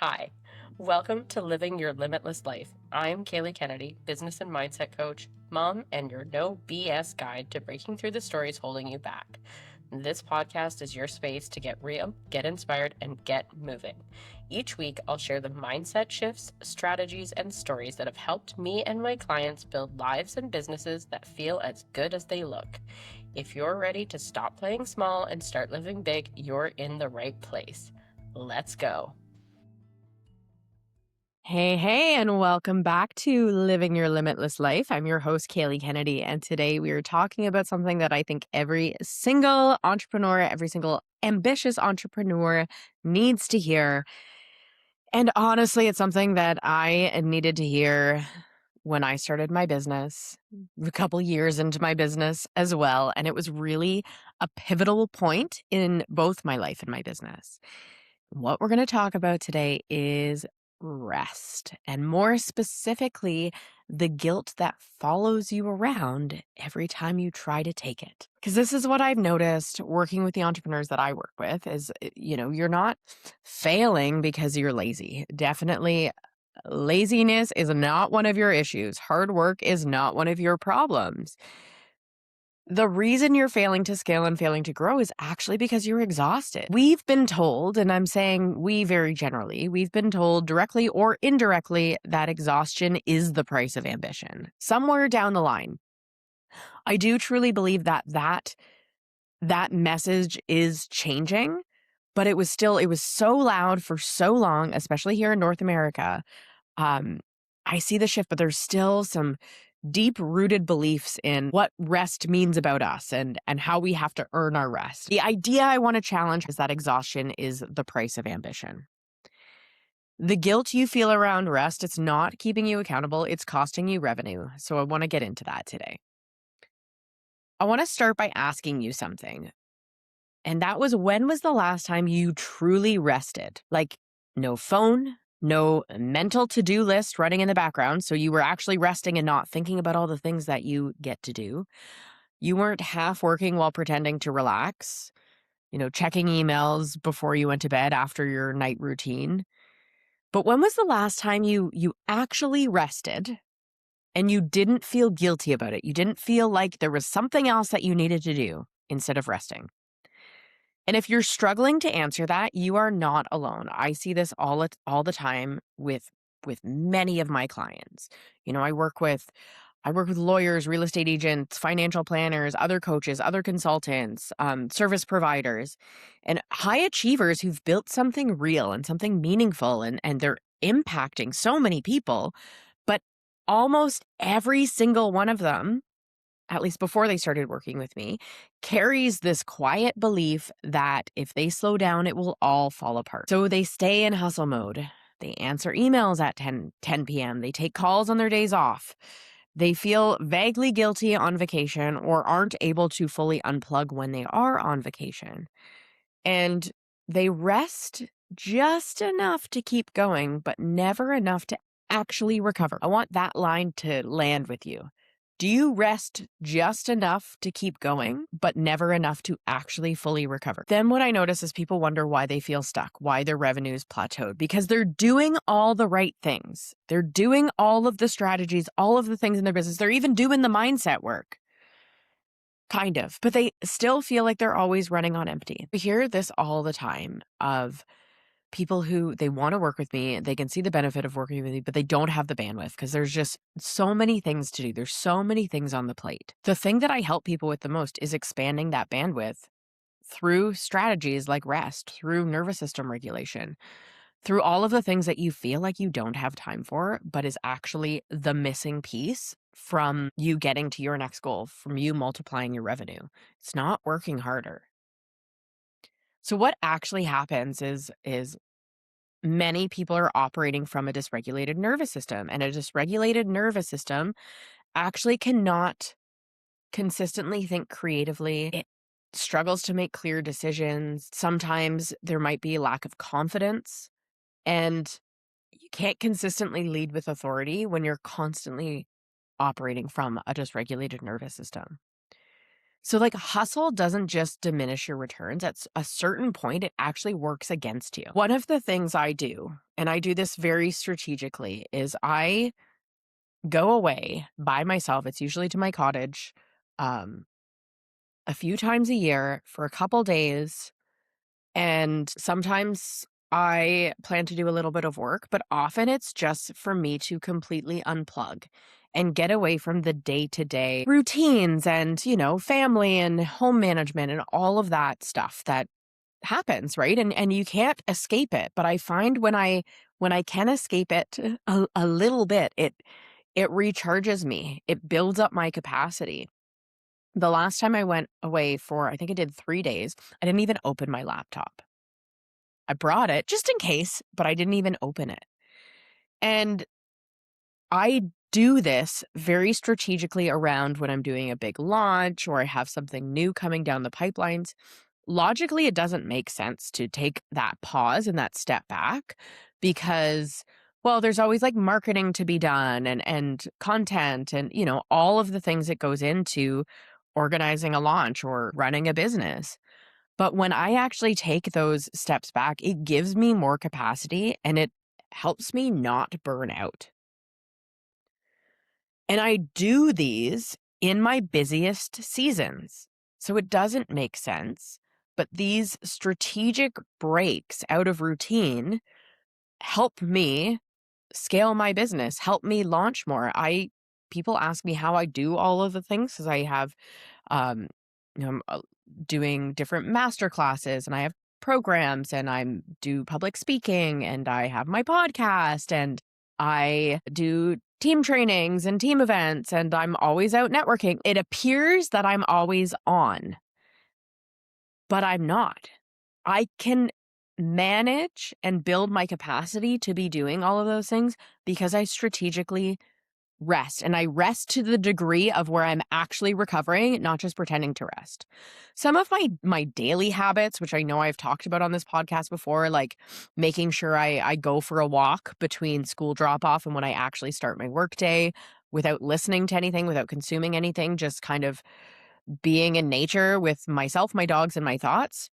Hi, welcome to Living Your Limitless Life. I'm Kayleigh Kennedy, business and mindset coach, mom, and your no BS guide to breaking through the stories holding you back. This podcast is your space to get real, get inspired, and get moving. Each week, I'll share the mindset shifts, strategies, and stories that have helped me and my clients build lives and businesses that feel as good as they look. If you're ready to stop playing small and start living big, you're in the right place. Let's go. Hey, and welcome back to Living Your Limitless Life. I'm your host, Kayleigh Kennedy, and today we are talking about something that I think every single entrepreneur, every single ambitious entrepreneur needs to hear. And honestly, it's something that I needed to hear when I started my business, a couple years into my business as well. And it was really a pivotal point in both my life and my business. What we're going to talk about today is rest, and more specifically, the guilt that follows you around every time you try to take it. Because this is what I've noticed working with the entrepreneurs that I work with is, you're not failing because you're lazy. Definitely laziness is not one of your issues. Hard work is not one of your problems. The reason you're failing to scale and failing to grow is actually because you're exhausted. We've been told, and I'm saying we very generally, we've been told directly or indirectly that exhaustion is the price of ambition. Somewhere down the line, I do truly believe that message is changing, but it was so loud for so long, especially here in North America. I see the shift, but there's still some deep-rooted beliefs in what rest means about us and how we have to earn our rest. The idea I want to challenge is that exhaustion is the price of ambition. The guilt you feel around rest, it's not keeping you accountable, it's costing you revenue. So I want to get into that today. I want to start by asking you something. And that was, when was the last time you truly rested? Like, no phone, no mental to-do list running in the background. So you were actually resting and not thinking about all the things that you get to do. You weren't half working while pretending to relax, checking emails before you went to bed after your night routine. But when was the last time you actually rested and you didn't feel guilty about it? You didn't feel like there was something else that you needed to do instead of resting. And if you're struggling to answer that, you are not alone. I see this all the time with many of my clients. I work with lawyers, real estate agents, financial planners, other coaches, other consultants, service providers, and high achievers who've built something real and something meaningful, and they're impacting so many people. But almost every single one of them, at least before they started working with me, carries this quiet belief that if they slow down, it will all fall apart. So they stay in hustle mode. They answer emails at 10 p.m. They take calls on their days off. They feel vaguely guilty on vacation or aren't able to fully unplug when they are on vacation. And they rest just enough to keep going, but never enough to actually recover. I want that line to land with you. Do you rest just enough to keep going, but never enough to actually fully recover? Then what I notice is people wonder why they feel stuck, why their revenue's plateaued, because they're doing all the right things. They're doing all of the strategies, all of the things in their business. They're even doing the mindset work. Kind of, but they still feel like they're always running on empty. We hear this all the time of people who they want to work with me, they can see the benefit of working with me, but they don't have the bandwidth because there's just so many things to do. There's so many things on the plate. The thing that I help people with the most is expanding that bandwidth through strategies like rest, through nervous system regulation, through all of the things that you feel like you don't have time for, but is actually the missing piece from you getting to your next goal, from you multiplying your revenue. It's not working harder. So what actually happens is many people are operating from a dysregulated nervous system, and a dysregulated nervous system actually cannot consistently think creatively. It struggles to make clear decisions. Sometimes there might be a lack of confidence, and you can't consistently lead with authority when you're constantly operating from a dysregulated nervous system. So hustle doesn't just diminish your returns. At a certain point, it actually works against you. One of the things I do and I do this very strategically, is I go away by myself. It's usually to my cottage, um, a few times a year for a couple days. And sometimes I plan to do a little bit of work, but often it's just for me to completely unplug and get away from the day to day routines and, family and home management and all of that stuff that happens, right? And you can't escape it. But I find when I can escape it a little bit, it recharges me. It builds up my capacity. The last time I went away for, I think I did 3 days, I didn't even open my laptop. I brought it just in case, but I didn't even open it. And I do this very strategically around when I'm doing a big launch or I have something new coming down the pipelines. Logically, it doesn't make sense to take that pause and that step back because, well, there's always like marketing to be done and content and, all of the things that goes into organizing a launch or running a business. But when I actually take those steps back, it gives me more capacity and it helps me not burn out. And I do these in my busiest seasons. So it doesn't make sense. But these strategic breaks out of routine help me scale my business, help me launch more. People ask me how I do all of the things because I have um, I'm doing different master classes and I have programs and I do public speaking and I have my podcast and I do team trainings and team events and I'm always out networking. It appears that I'm always on, but I'm not. I can manage and build my capacity to be doing all of those things because I strategically rest, and I rest to the degree of where I'm actually recovering, not just pretending to rest. Some of my daily habits, which I know I've talked about on this podcast before, like making sure I go for a walk between school drop off and when I actually start my workday without listening to anything, without consuming anything, just kind of being in nature with myself, my dogs, and my thoughts.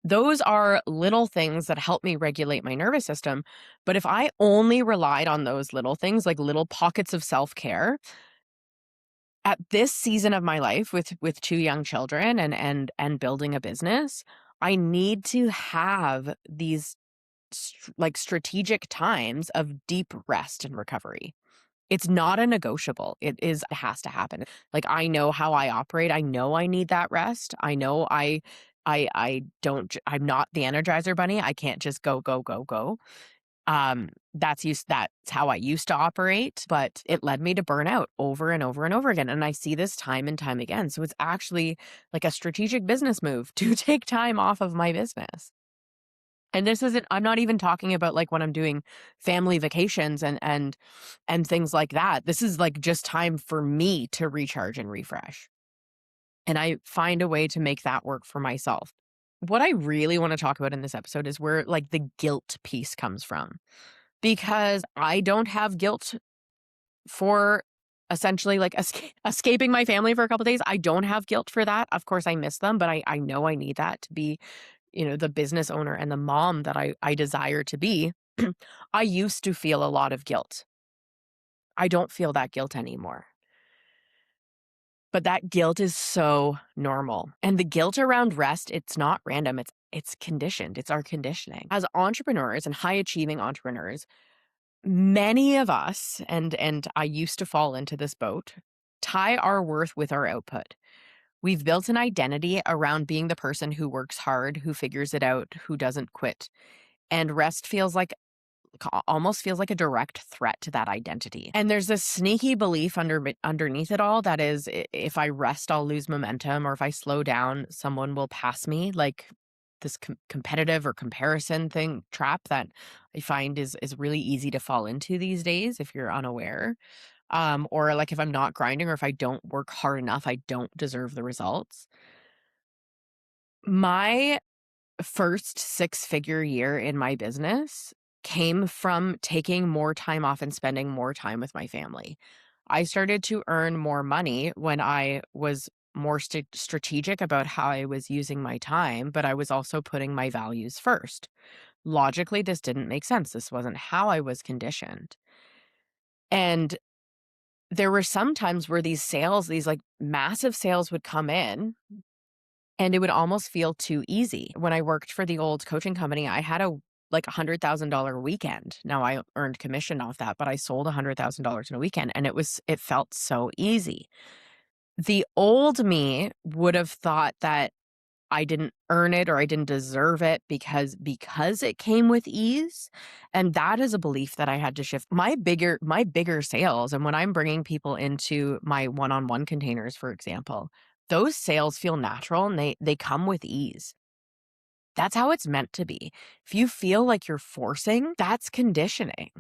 Those are little things that help me regulate my nervous system. But if I only relied on those little things, like little pockets of self-care, at this season of my life with two young children and building a business, I need to have these like strategic times of deep rest and recovery. It's not a negotiable. It has to happen. Like, I know how I operate. I know I need that rest. I know I don't I'm not the Energizer bunny. I can't just go, go, go, go. That's how I used to operate, but it led me to burnout over and over and over again. And I see this time and time again. So it's actually like a strategic business move to take time off of my business. And this isn't I'm not even talking about like when I'm doing family vacations and things like that. This is like just time for me to recharge and refresh. And I find a way to make that work for myself. What I really want to talk about in this episode is where like the guilt piece comes from. Because I don't have guilt for essentially like escaping my family for a couple days. I don't have guilt for that. Of course I miss them, but I know I need that to be the business owner and the mom that I desire to be. I used to feel a lot of guilt. I don't feel that guilt anymore. But that guilt is so normal. And the guilt around rest, it's not random. It's conditioned. It's our conditioning. As entrepreneurs and high achieving entrepreneurs, many of us, and I used to fall into this boat, tie our worth with our output. We've built an identity around being the person who works hard, who figures it out, who doesn't quit. And rest almost feels like a direct threat to that identity. And there's this sneaky belief underneath it all that is, if I rest, I'll lose momentum, or if I slow down, someone will pass me. Like this competitive or comparison thing trap that I find is really easy to fall into these days if you're unaware. Or like if I'm not grinding or if I don't work hard enough, I don't deserve the results. My first six-figure year in my business came from taking more time off and spending more time with my family. I started to earn more money when I was more strategic about how I was using my time, but I was also putting my values first. logically, this didn't make sense. This wasn't how I was conditioned. And there were some times where these sales, these like massive sales would come in and it would almost feel too easy. When I worked for the old coaching company, I had a like $100,000 weekend. Now I earned commission off that, but I sold $100,000 in a weekend and it felt so easy. The old me would have thought that I didn't earn it or I didn't deserve it because it came with ease. And that is a belief that I had to shift. My bigger sales, and when I'm bringing people into my one-on-one containers, for example, those sales feel natural and they come with ease. That's how it's meant to be. If you feel like you're forcing, that's conditioning.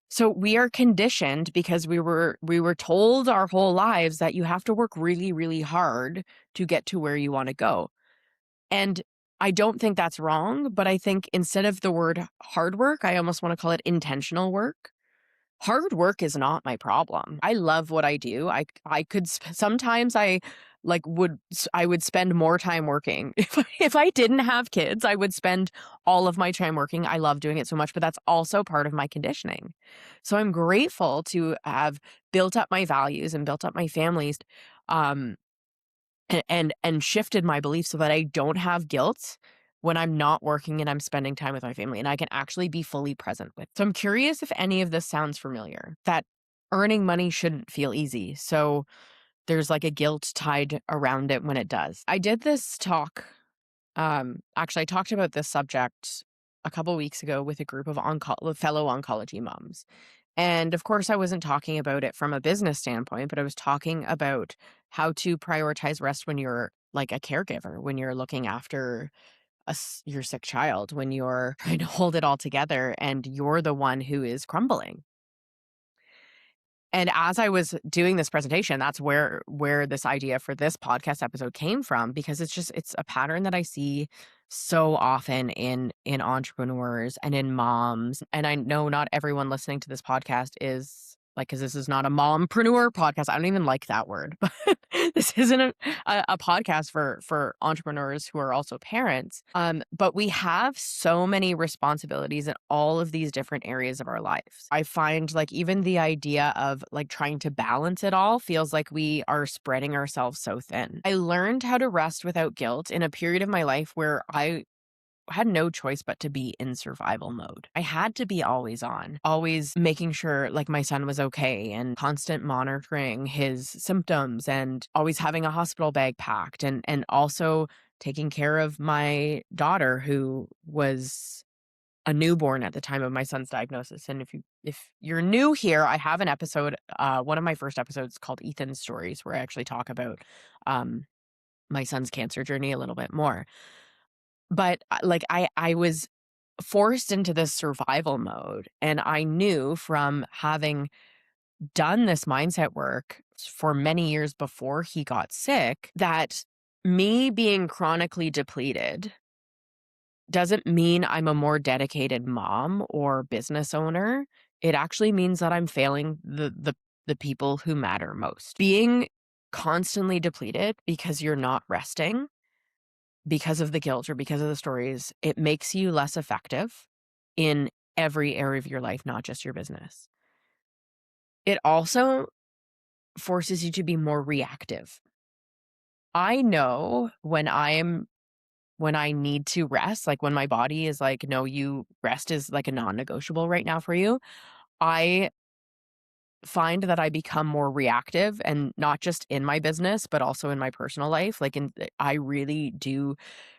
So we are conditioned because we were told our whole lives that you have to work really, really hard to get to where you want to go. And I don't think that's wrong, but I think instead of the word hard work, I almost want to call it intentional work. Hard work is not my problem. I love what I do. I could sometimes I would spend more time working. If I didn't have kids, I would spend all of my time working. I love doing it so much, but that's also part of my conditioning. So I'm grateful to have built up my values and built up my families. Um, and shifted my beliefs so that I don't have guilt when I'm not working and I'm spending time with my family and I can actually be fully present with. So I'm curious if any of this sounds familiar, that earning money shouldn't feel easy. So there's like a guilt tied around it when it does. I did this talk. Actually, I talked about this subject a couple weeks ago with a group of fellow oncology moms. And of course, I wasn't talking about it from a business standpoint, but I was talking about how to prioritize rest when you're like a caregiver, when you're looking after your sick child, when you're trying to hold it all together and you're the one who is crumbling. And as I was doing this presentation, that's where this idea for this podcast episode came from, because it's a pattern that I see so often in entrepreneurs and in moms. And I know not everyone listening to this podcast is like, because this is not a mompreneur podcast. I don't even like that word, but this isn't a podcast for entrepreneurs who are also parents. But we have so many responsibilities in all of these different areas of our lives. I find like even the idea of like trying to balance it all feels like we are spreading ourselves so thin. I learned how to rest without guilt in a period of my life where I had no choice but to be in survival mode. I had to be always on, always making sure like my son was okay and constant monitoring his symptoms and always having a hospital bag packed and also taking care of my daughter who was a newborn at the time of my son's diagnosis. And if you're new here, I have an episode, one of my first episodes called Ethan's Stories, where I actually talk about my son's cancer journey a little bit more. But like I was forced into this survival mode, and I knew from having done this mindset work for many years before he got sick that me being chronically depleted doesn't mean I'm a more dedicated mom or business owner. It actually means that I'm failing the people who matter most. Being constantly depleted because you're not resting, because of the guilt or because of the stories, it makes you less effective in every area of your life, not just your business. It also forces you to be more reactive. I know when I need to rest, like when my body is like, no, you rest is like a non-negotiable right now for you. I find that I become more reactive, and not just in my business, but also in my personal life. I really do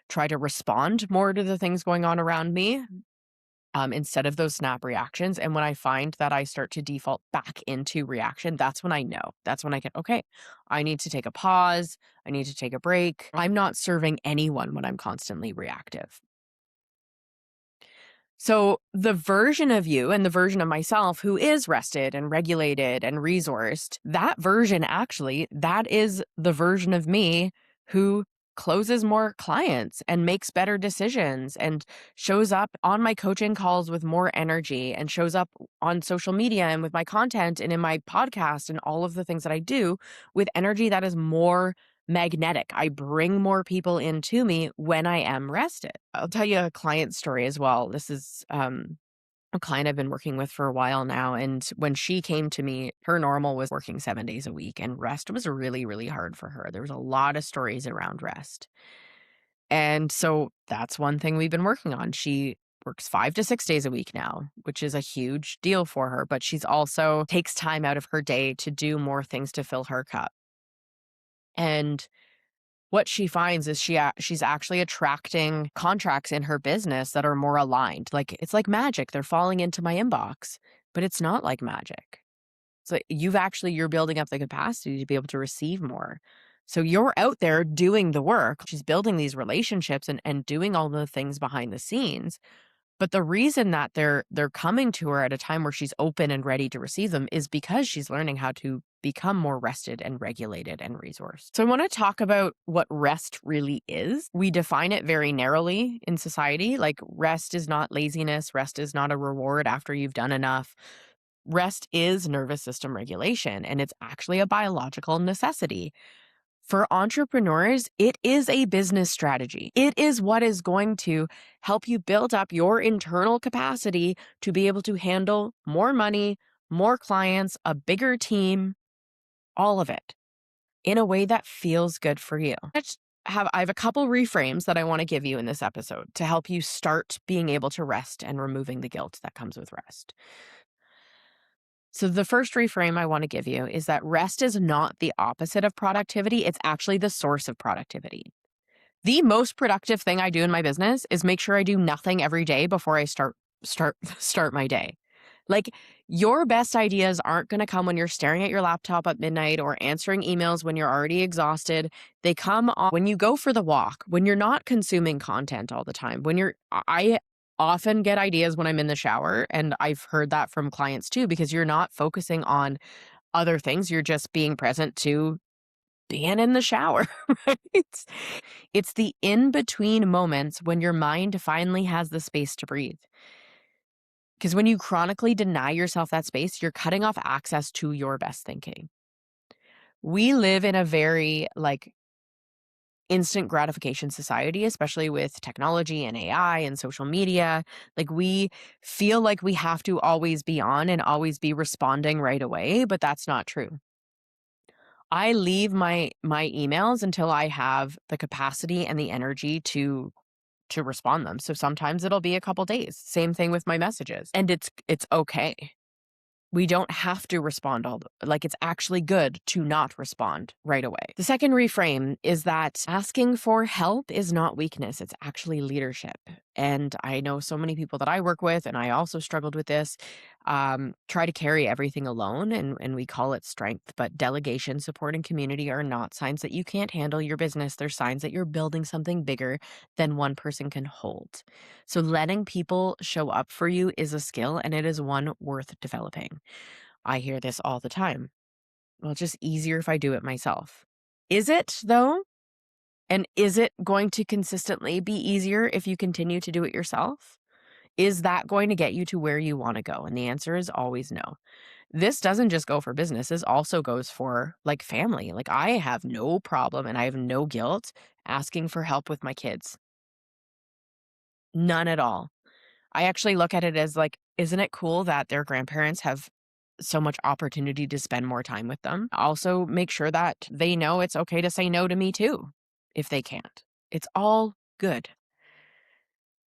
try to respond more to the things going on around me, instead of those snap reactions. And when I find that I start to default back into reaction, that's when I know. That's when I get, okay, I need to take a pause. I need to take a break. I'm not serving anyone when I'm constantly reactive. So the version of you and the version of myself who is rested and regulated and resourced, that version actually, that is the version of me who closes more clients and makes better decisions and shows up on my coaching calls with more energy and shows up on social media and with my content and in my podcast and all of the things that I do with energy that is more magnetic. I bring more people into me when I am rested. I'll tell you a client story as well. This is a client I've been working with for a while now. And when she came to me, her normal was working 7 days a week, and rest was really, really hard for her. There was a lot of stories around rest. And so that's one thing we've been working on. She works 5 to 6 days a week now, which is a huge deal for her, but she's also takes time out of her day to do more things to fill her cup. And what she finds is she's actually attracting contracts in her business that are more aligned. Like, it's like magic. They're falling into my inbox, but it's not like magic. So you're building up the capacity to be able to receive more. So you're out there doing the work. She's building these relationships and doing all the things behind the scenes. But the reason that they're coming to her at a time where she's open and ready to receive them is because she's learning how to become more rested and regulated and resourced. So I want to talk about what rest really is. We define it very narrowly in society. Like, rest is not laziness, rest is not a reward after you've done enough. Rest is nervous system regulation, and it's actually a biological necessity. For entrepreneurs, it is a business strategy. It is what is going to help you build up your internal capacity to be able to handle more money, more clients, a bigger team, all of it in a way that feels good for you. I have a couple reframes that I want to give you in this episode to help you start being able to rest and removing the guilt that comes with rest. So the first reframe I want to give you is that rest is not the opposite of productivity. It's actually the source of productivity. The most productive thing I do in my business is make sure I do nothing every day before I start my day. Like, your best ideas aren't going to come when you're staring at your laptop at midnight or answering emails when you're already exhausted. They come on when you go for the walk, when you're not consuming content all the time. I often get ideas when I'm in the shower, and I've heard that from clients too, because you're not focusing on other things. You're just being present to being in the shower, right? It's the in-between moments when your mind finally has the space to breathe. Because when you chronically deny yourself that space, you're cutting off access to your best thinking. We live in a very instant gratification society, especially with technology and AI and social media. Like, we feel like we have to always be on and always be responding right away, but that's not true. I leave my emails until I have the capacity and the energy to respond them. So sometimes it'll be a couple days. Same thing with my messages. And it's okay. We don't have to respond it's actually good to not respond right away. The second reframe is that asking for help is not weakness. It's actually leadership. And I know so many people that I work with, and I also struggled with this, try to carry everything alone, and we call it strength. But delegation, support, and community are not signs that you can't handle your business. They're signs that you're building something bigger than one person can hold. So letting people show up for you is a skill, and it is one worth developing. I hear this all the time. Well, it's just easier if I do it myself. Is it, though? And is it going to consistently be easier if you continue to do it yourself? Is that going to get you to where you want to go? And the answer is always no. This doesn't just go for business. This also goes for family. Like, I have no problem and I have no guilt asking for help with my kids. None at all. I actually look at it as isn't it cool that their grandparents have so much opportunity to spend more time with them? Also, make sure that they know it's okay to say no to me too, if they can't. It's all good.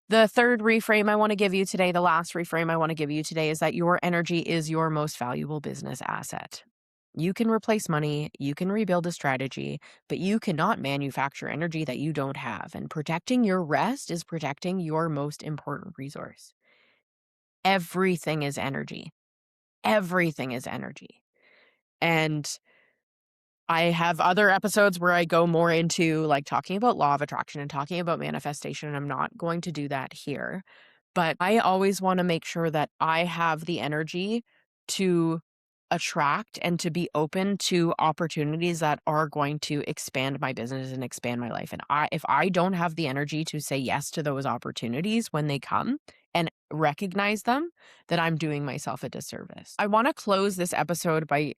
The third reframe I want to give you today, the last reframe I want to give you today, is that your energy is your most valuable business asset. You can replace money, you can rebuild a strategy, but you cannot manufacture energy that you don't have. And protecting your rest is protecting your most important resource. Everything is energy. Everything is energy. And I have other episodes where I go more into talking about law of attraction and talking about manifestation, and I'm not going to do that here. But I always want to make sure that I have the energy to attract and to be open to opportunities that are going to expand my business and expand my life. And if I don't have the energy to say yes to those opportunities when they come, and recognize them, then I'm doing myself a disservice. I want to close this episode by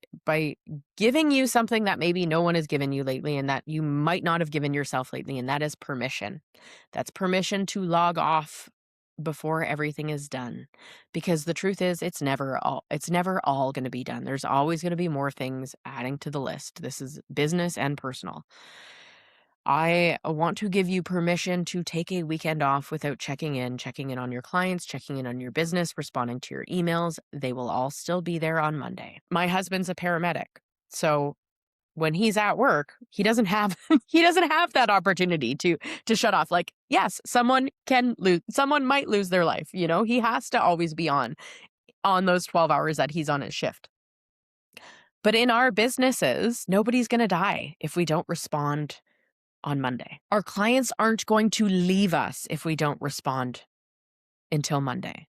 giving you something that maybe no one has given you lately and that you might not have given yourself lately, and that is permission. That's permission to log off before everything is done. Because the truth is it's never all going to be done. There's always going to be more things adding to the list. This is business and personal. I want to give you permission to take a weekend off without checking in on your clients, checking in on your business, responding to your emails. They will all still be there on Monday. My husband's a paramedic. So when he's at work, he doesn't have that opportunity to shut off. Like, yes, someone might lose their life. He has to always be on those 12 hours that he's on his shift. But in our businesses, nobody's going to die if we don't respond on Monday. Our clients aren't going to leave us if we don't respond until Monday.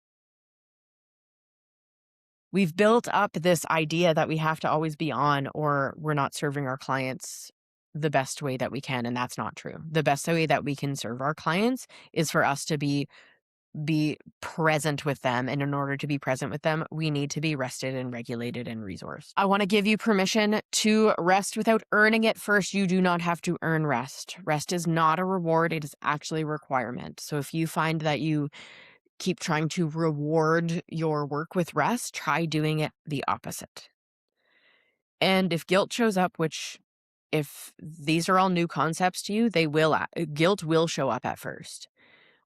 We've built up this idea that we have to always be on or we're not serving our clients the best way that we can, and that's not true. The best way that we can serve our clients is for us to be present with them. And in order to be present with them, we need to be rested and regulated and resourced. I want to give you permission to rest without earning it first. You do not have to earn rest. Rest is not a reward. It is actually a requirement. So if you find that you keep trying to reward your work with rest, try doing it the opposite. And if guilt shows up, which if these are all new concepts to you, guilt will show up at first.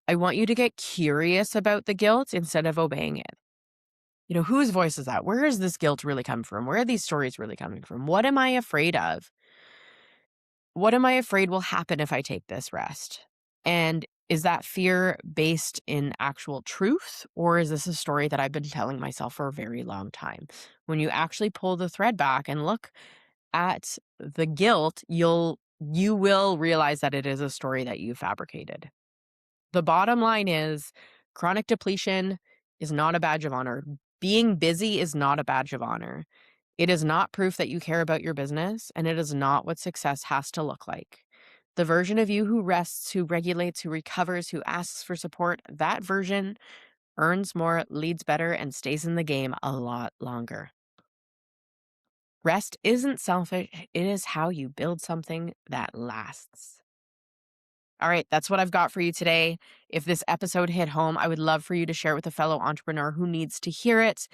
I want you to get curious about the guilt instead of obeying it. Whose voice is that? Where is this guilt really coming from? Where are these stories really coming from? What am I afraid of? What am I afraid will happen if I take this rest? And is that fear based in actual truth? Or is this a story that I've been telling myself for a very long time? When you actually pull the thread back and look at the guilt, you will realize that it is a story that you fabricated. The bottom line is chronic depletion is not a badge of honor. Being busy is not a badge of honor. It is not proof that you care about your business, and it is not what success has to look like. The version of you who rests, who regulates, who recovers, who asks for support, that version earns more, leads better, and stays in the game a lot longer. Rest isn't selfish. It is how you build something that lasts. All right, that's what I've got for you today. If this episode hit home, I would love for you to share it with a fellow entrepreneur who needs to hear it.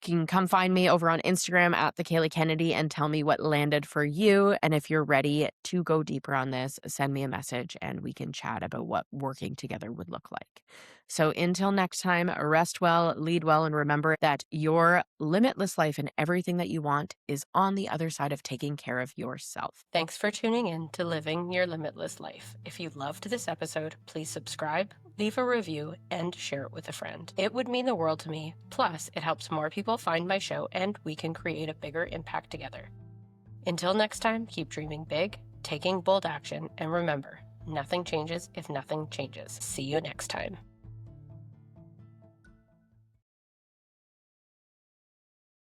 You can come find me over on Instagram at the Kayleigh Kennedy and tell me what landed for you. And if you're ready to go deeper on this, send me a message and we can chat about what working together would look like. So until next time, rest well, lead well, and remember that your limitless life and everything that you want is on the other side of taking care of yourself. Thanks for tuning in to Living Your Limitless Life. If you loved this episode, please subscribe, leave a review, and share it with a friend. It would mean the world to me. Plus, it helps more people find my show and we can create a bigger impact together. Until next time, keep dreaming big, taking bold action, and remember, nothing changes if nothing changes. See you next time.